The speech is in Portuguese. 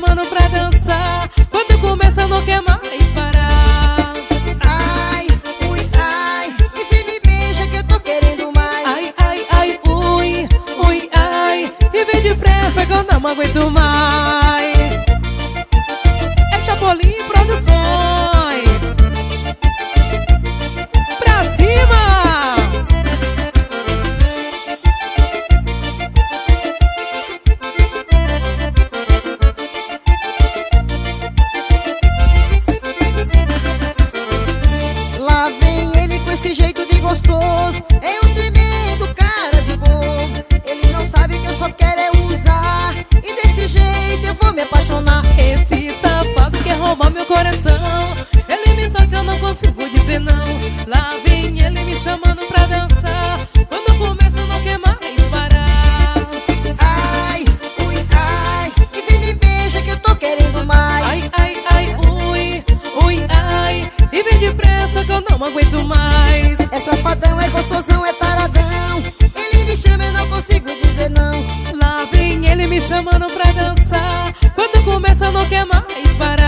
chamando pra dançar. Quando começa não quer mais parar. Ai, ui, ai, e vem me beija que eu tô querendo mais. Ai, ai, ai, ui, ui, ai, e vem depressa que eu não aguento mais. É Chapolin Produções. Pra cima! Lá vem ele com esse jeito de gostoso, é um tremendo cara de bobo. Ele não sabe que eu só quero é usar, e desse jeito eu vou me apaixonar. Esse safado quer roubar meu coração. Ele me toca, eu não consigo dizer não. Lá vem ele me chamando pra dançar. Quando começa não quer mais parar. Ai, ui, ai, e vem me beija que eu tô querendo mais. Ai, ai, ai, ui, ui, ai, e vem depressa que eu não aguento mais. É safadão, é gostosão, é taradão. Ele me chama, eu não consigo dizer não. Lá vem ele me chamando pra dançar. Quando começa não quer mais parar.